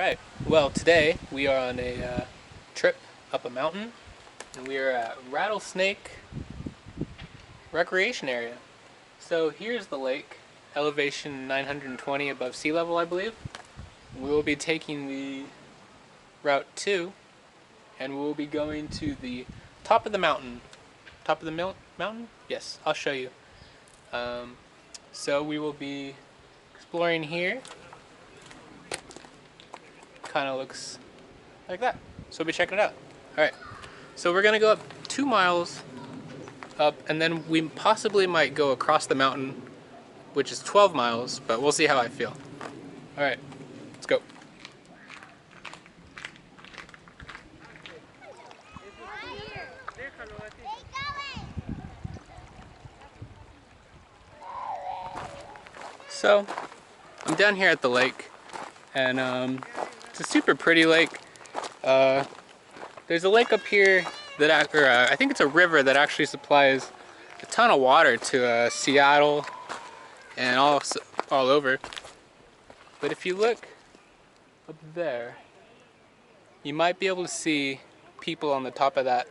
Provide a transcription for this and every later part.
Alright, well today we are on a trip up a mountain and we are at Rattlesnake Recreation Area. So here's the lake, elevation 920 above sea level I believe. We will be taking the Route 2 and we will be going to the top of the mountain. Top of the mountain? Yes, I'll show you. So we will be exploring here. Kind of looks like that. So we'll be checking it out. Alright, so we're gonna go up 2 miles up and then we possibly might go across the mountain, which is 12 miles, but we'll see how I feel. Alright, let's go. So, I'm down here at the lake and it's a super pretty lake. There's a lake up here that, I think it's a river that actually supplies a ton of water to Seattle and all over. But if you look up there, you might be able to see people on the top of that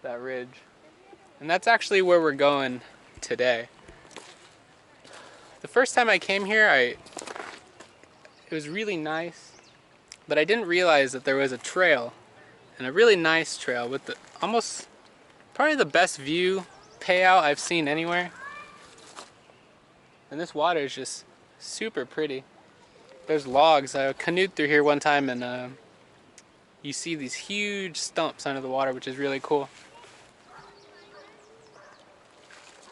ridge. And that's actually where we're going today. The first time I came here, it was really nice, but I didn't realize that there was a trail, and a really nice trail with probably the best view payout I've seen anywhere. And this water is just super pretty. There's logs. I canoed through here one time and you see these huge stumps under the water, which is really cool.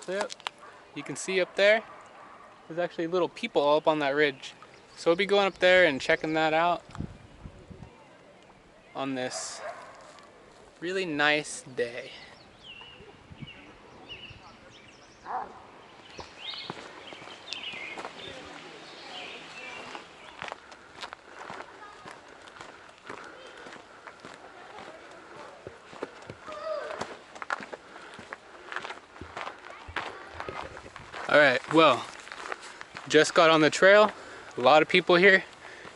So yep, you can see up there, there's actually little people all up on that ridge. So we'll be going up there and checking that out on this really nice day. Alright, well, just got on the trail. A lot of people here.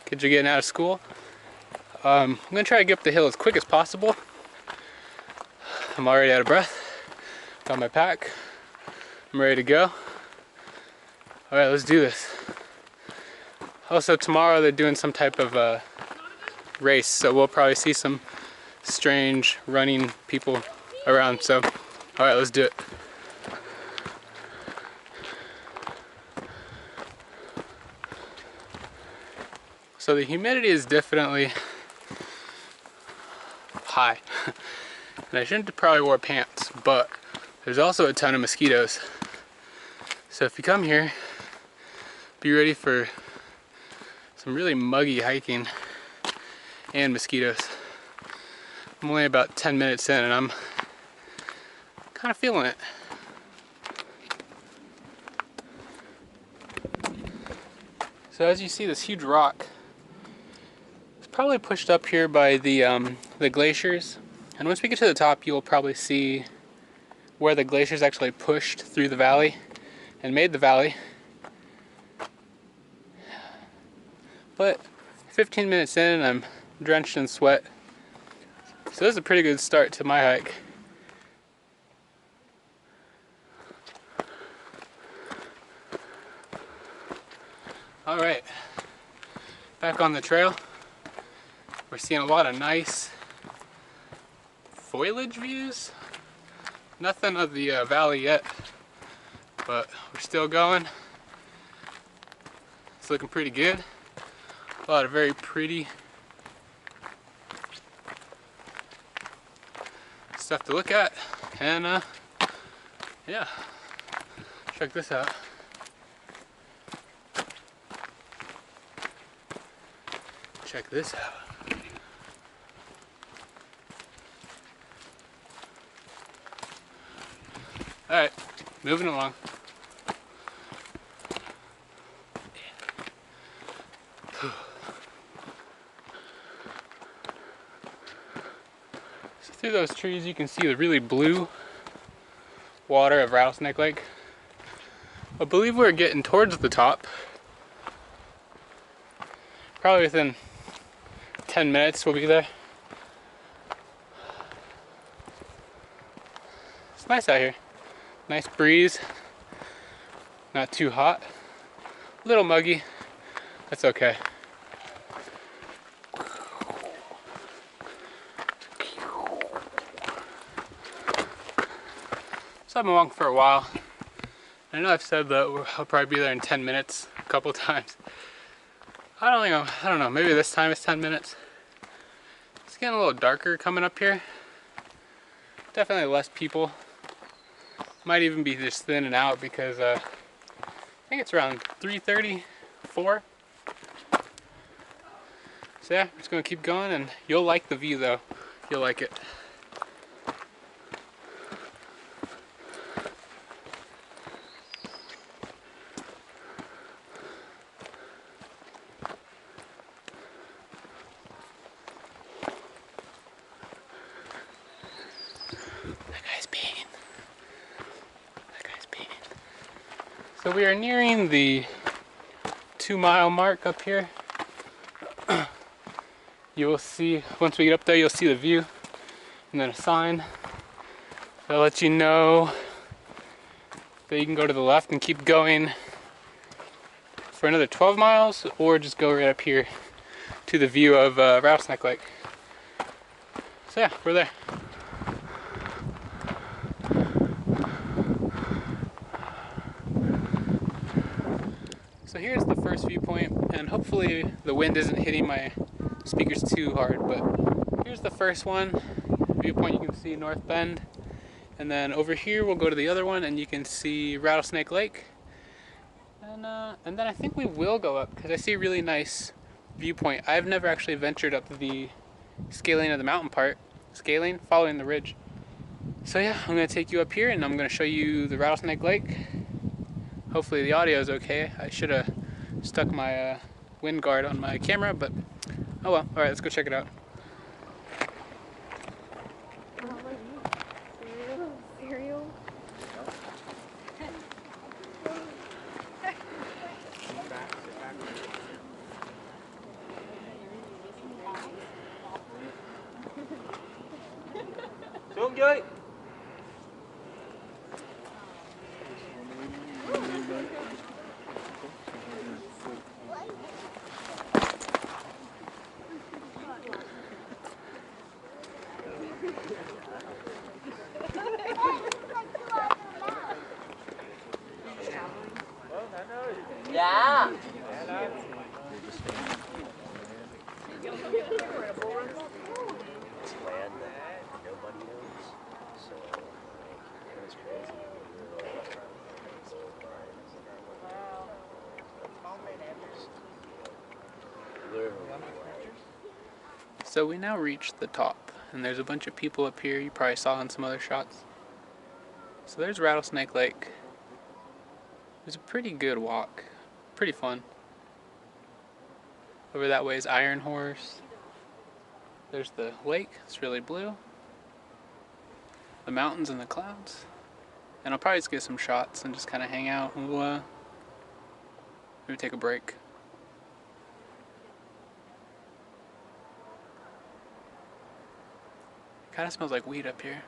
Kids are getting out of school. I'm gonna try to get up the hill as quick as possible. I'm already out of breath. Got my pack. I'm ready to go. Alright, let's do this. Also, tomorrow they're doing some type of race, so we'll probably see some strange running people around. So, alright, let's do it. So the humidity is definitely high. And I shouldn't have probably wore pants, but there's also a ton of mosquitoes. So if you come here, be ready for some really muggy hiking and mosquitoes. I'm only about 10 minutes in and I'm kind of feeling it. So as you see, this huge rock, probably pushed up here by the glaciers, and once we get to the top you'll probably see where the glaciers actually pushed through the valley and made the valley. But 15 minutes in and I'm drenched in sweat, so this is a pretty good start to my hike. Alright, back on the trail. We're seeing a lot of nice foliage views. Nothing of the valley yet, but we're still going. It's looking pretty good. A lot of very pretty stuff to look at, and yeah, check this out. Check this out. Alright, moving along. So through those trees you can see the really blue water of Rattlesnake Lake. I believe we're getting towards the top. Probably within 10 minutes we'll be there. It's nice out here. Nice breeze. Not too hot. A little muggy. That's okay. So I've been walking for a while. I know I've said that I'll probably be there in 10 minutes a couple times. I don't know, maybe this time it's 10 minutes. It's getting a little darker coming up here. Definitely less people. Might even be just thinning out because I think it's around 3:30, 4. So yeah, we're just gonna keep going, and you'll like the view though. You'll like it. So we are nearing the 2-mile mark up here. You will see, once we get up there, you'll see the view and then a sign that'll let you know that you can go to the left and keep going for another 12 miles, or just go right up here to the view of Rattlesnake Lake. So yeah, we're there. So here's the first viewpoint, and hopefully the wind isn't hitting my speakers too hard, but here's the first one. Viewpoint, you can see North Bend, and then over here we'll go to the other one and you can see Rattlesnake Lake, and then I think we will go up because I see a really nice viewpoint. I've never actually ventured up the scaling of the mountain part, following the ridge. So yeah, I'm going to take you up here and I'm going to show you the Rattlesnake Lake. Hopefully the audio is okay. I should have stuck my wind guard on my camera, but oh well. Alright, let's go check it out. Cereal? Xuống dưới. Dạ. So we now reached the top, and there's a bunch of people up here. You probably saw in some other shots. So there's Rattlesnake Lake. It was a pretty good walk, pretty fun. Over that way is Iron Horse. There's the lake, it's really blue. The mountains and the clouds. And I'll probably just get some shots and just kind of hang out and we'll maybe take a break. Kind of smells like weed up here.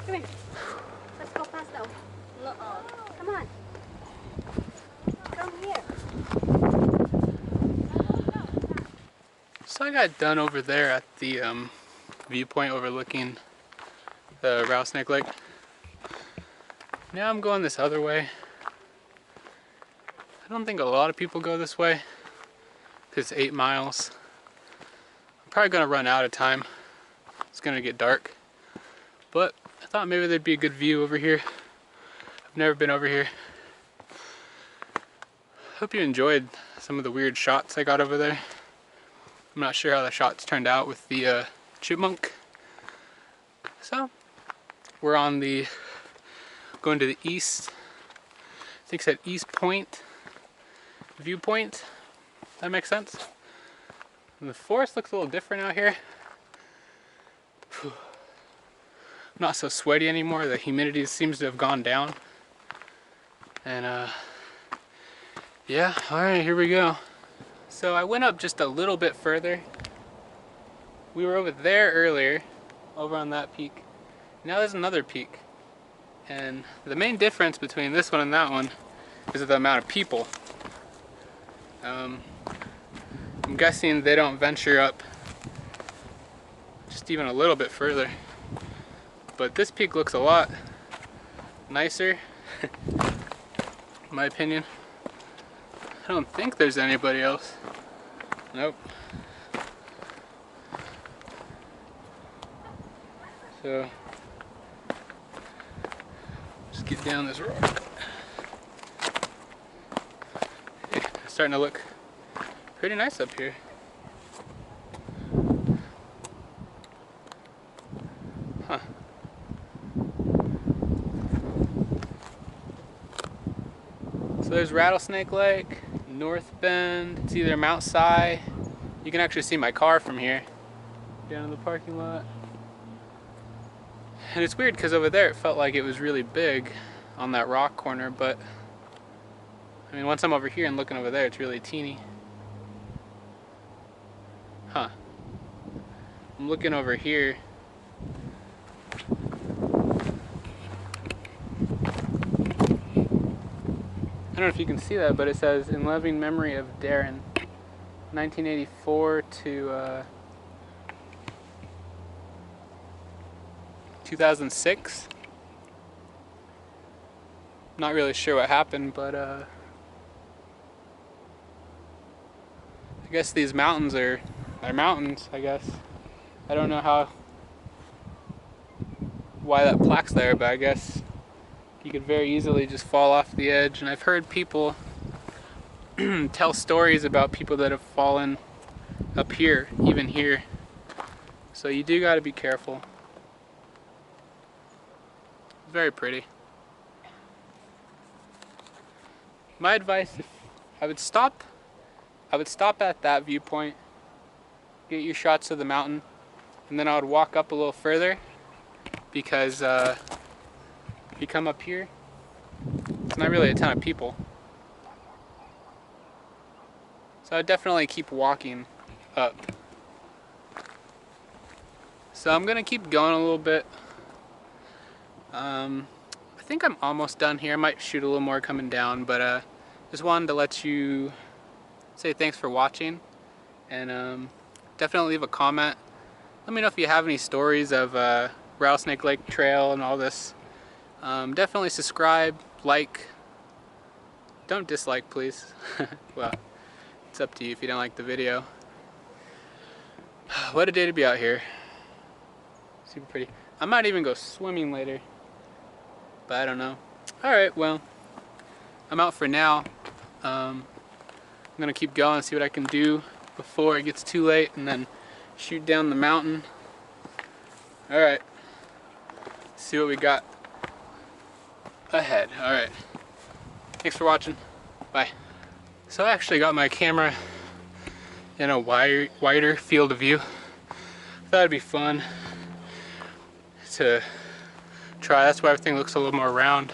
Come here. Let's go faster. Come on. Come here. So I got done over there at the viewpoint overlooking the Rattlesnake Lake. Now I'm going this other way. I don't think a lot of people go this way because it's 8 miles. I'm probably gonna run out of time. It's gonna get dark. But I thought maybe there'd be a good view over here. I've never been over here. Hope you enjoyed some of the weird shots I got over there. I'm not sure how the shots turned out with the chipmunk. So we're on the going to the east. I think it said East Point Viewpoint. That makes sense. And the forest looks a little different out here. Whew. I'm not so sweaty anymore. The humidity seems to have gone down. And yeah, alright, here we go. So I went up just a little bit further. We were over there earlier, over on that peak. Now there's another peak. And the main difference between this one and that one is the amount of people. I'm guessing they don't venture up just even a little bit further. But this peak looks a lot nicer, in my opinion. I don't think there's anybody else. Nope. So, just get down this rock. Hey, it's starting to look pretty nice up here. Huh. So there's Rattlesnake Lake, North Bend, it's either Mount Si. You can actually see my car from here, down in the parking lot. And it's weird because over there it felt like it was really big on that rock corner, but I mean once I'm over here and looking over there it's really teeny. Huh. I'm looking over here. I don't know if you can see that, but it says in loving memory of Darren, 1984 to 2006. Not really sure what happened, but I guess these mountains are mountains, I guess. I don't know why that plaque's there, but I guess you could very easily just fall off the edge. And I've heard people tell stories about people that have fallen up here, even here. So you do got to be careful. Very pretty. My advice, if I would stop at that viewpoint, get your shots of the mountain, and then I would walk up a little further, because if you come up here, it's not really a ton of people. So I would definitely keep walking up. So I'm gonna keep going a little bit. I think I'm almost done here. I might shoot a little more coming down, but just wanted to let you say thanks for watching, and definitely leave a comment. Let me know if you have any stories of Rattlesnake Lake Trail and all this. Definitely subscribe, like. Don't dislike, please. Well, it's up to you if you don't like the video. What a day to be out here. Super pretty. I might even go swimming later, but I don't know. Alright, well, I'm out for now. I'm gonna keep going, see what I can do before it gets too late, and then shoot down the mountain. Alright, see what we got ahead. Alright, thanks for watching. Bye. So I actually got my camera in a wider field of view. Thought it'd be fun to try. That's why everything looks a little more round.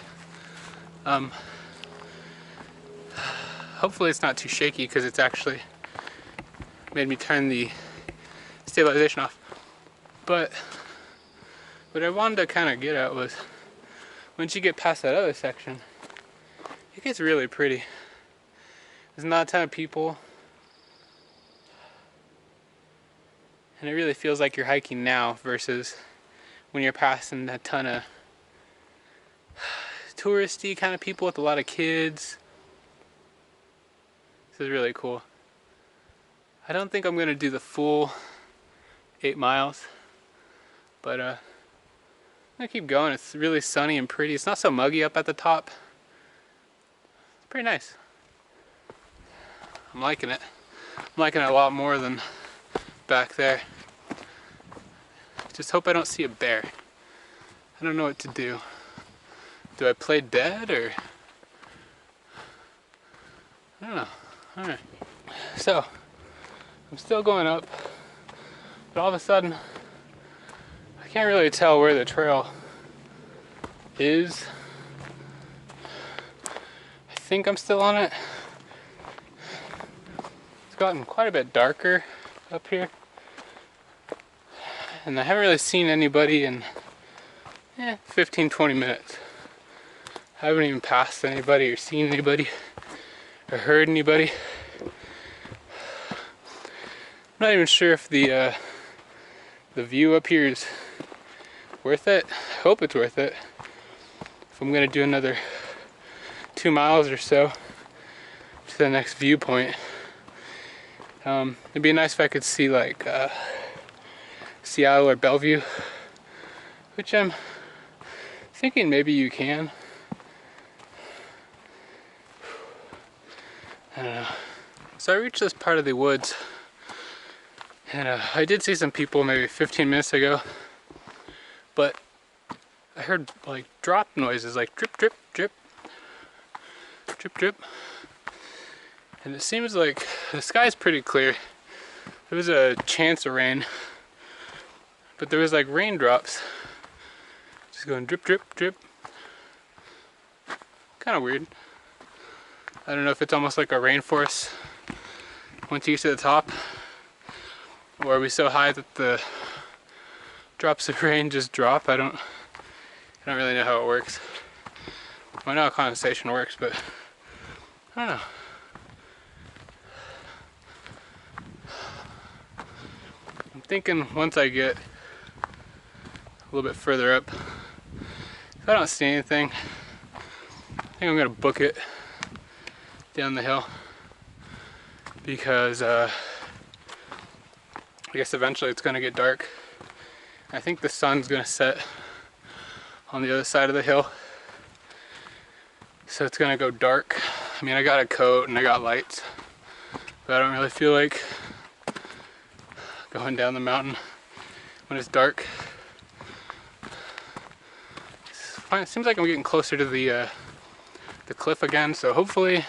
Hopefully it's not too shaky because it's actually made me turn the stabilization off. But what I wanted to kind of get at was once you get past that other section, it gets really pretty. There's not a ton of people, and it really feels like you're hiking now versus when you're passing a ton of touristy kind of people with a lot of kids. This is really cool. I don't think I'm gonna do the full 8 miles, but I'm gonna keep going. It's really sunny and pretty. It's not so muggy up at the top. It's pretty nice. I'm liking it. I'm liking it a lot more than back there. Just hope I don't see a bear. I don't know what to do. Do I play dead or? I don't know. Alright. So, I'm still going up, but all of a sudden, I can't really tell where the trail is. I think I'm still on it. It's gotten quite a bit darker up here. And I haven't really seen anybody in 15-20 minutes. I haven't even passed anybody or seen anybody or heard anybody. I'm not even sure if the view up here is worth it. I hope it's worth it. If I'm gonna do another 2 miles or so to the next viewpoint, it'd be nice if I could see like Seattle or Bellevue, which I'm thinking maybe you can. I don't know. So I reached this part of the woods, and I did see some people maybe 15 minutes ago, but I heard like drop noises, like drip, drip, drip, drip, drip. And it seems like the sky's pretty clear. There was a chance of rain, but there was like raindrops just going drip, drip, drip. Kind of weird. I don't know if it's almost like a rainforest once you get to the top, or are we so high that the drops of rain just drop? I don't really know how it works. I know how condensation works, but I don't know. I'm thinking once I get a little bit further up, if I don't see anything, I think I'm gonna book it down the hill, because I guess eventually it's gonna get dark. I think the sun's gonna set on the other side of the hill, so it's gonna go dark. I mean, I got a coat and I got lights, but I don't really feel like going down the mountain when it's dark. It seems like I'm getting closer to the cliff again, so hopefully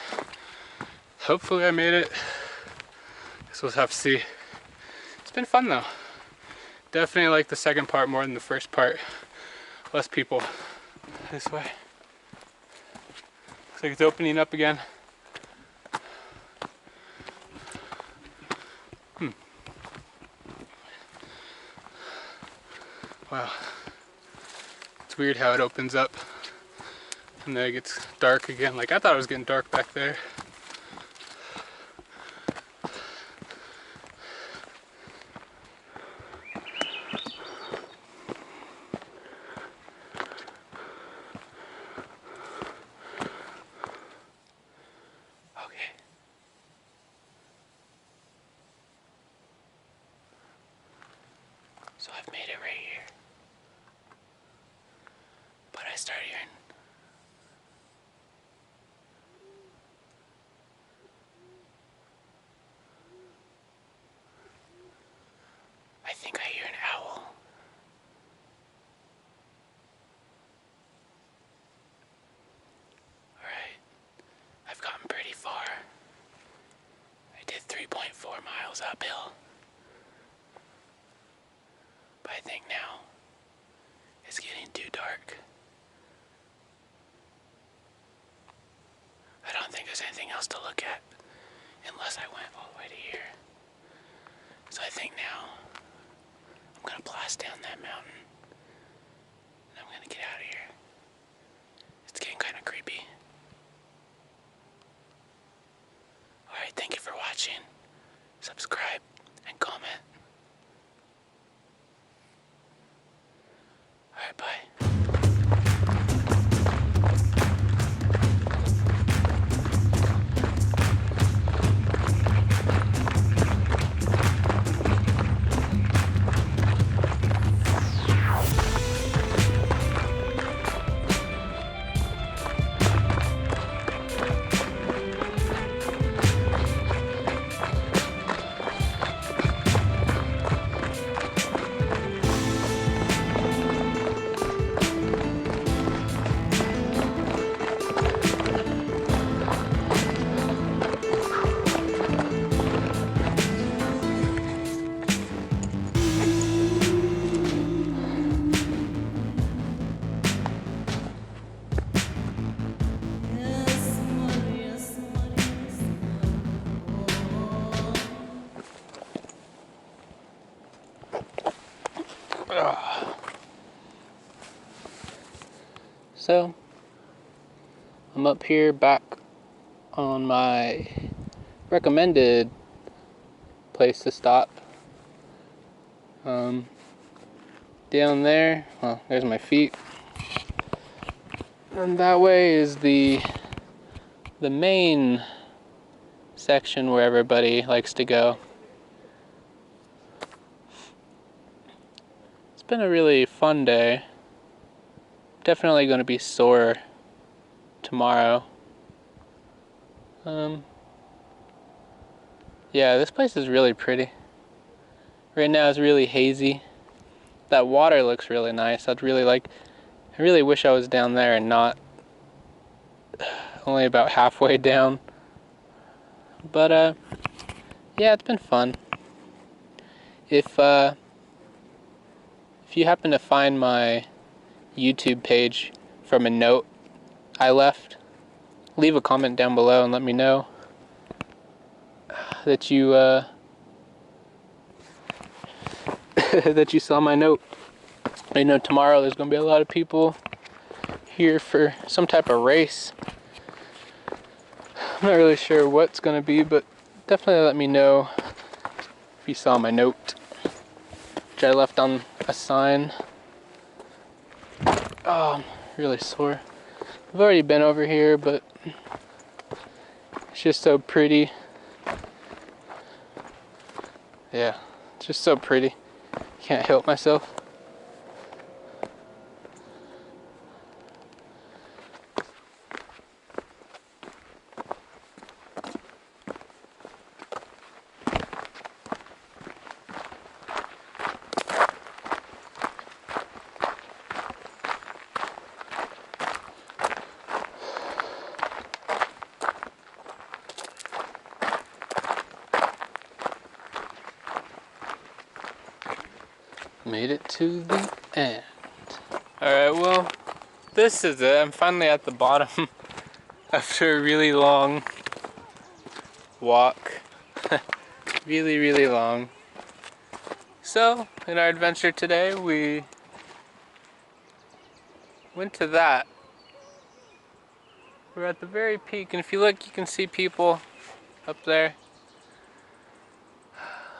I made it. Guess we'll have to see. It's been fun though. Definitely like the second part more than the first part. Less people this way. Looks like it's opening up again. Wow. It's weird how it opens up and then it gets dark again. Like I thought it was getting dark back there. So I've made it right here. But I start hearing I think I hear an owl. Alright. I've gotten pretty far. I did 3.4 miles up. But I think now it's getting too dark. I don't think there's anything else to look at unless I went all the way to here. So I think now I'm gonna blast down that mountain and I'm gonna get out of here. It's getting kind of creepy. Alright, thank you for watching. Subscribe and comment. Alright, bye. So, I'm up here back on my recommended place to stop. Down there, well, there's my feet. And that way is the main section where everybody likes to go. It's been a really fun day. Definitely going to be sore tomorrow. Yeah, this place is really pretty. Right now it's really hazy. That water looks really nice. I really wish I was down there and not only about halfway down. But yeah, it's been fun. If you happen to find my YouTube page from a note I left, leave a comment down below and let me know that you that you saw my note. I know tomorrow there's gonna be a lot of people here for some type of race. I'm not really sure what's gonna be, but definitely let me know if you saw my note, which I left on a sign. Oh, I'm really sore. I've already been over here, but it's just so pretty. Yeah, it's just so pretty. Can't help myself. Made it to the end. Alright, well, this is it. I'm finally at the bottom after a really long walk. Really, really long. So, in our adventure today, we went to that. We're at the very peak, and if you look, you can see people up there.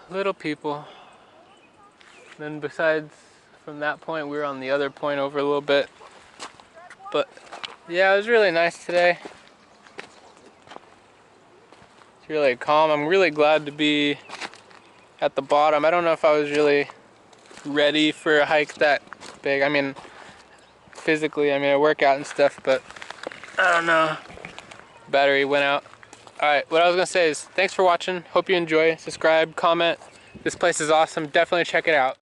Little people. Then besides from that point, we were on the other point over a little bit. But yeah, it was really nice today. It's really calm. I'm really glad to be at the bottom. I don't know if I was really ready for a hike that big. I mean, physically, I work out and stuff, but I don't know. Battery went out. Alright, what I was gonna say is thanks for watching. Hope you enjoy. Subscribe, comment. This place is awesome. Definitely check it out.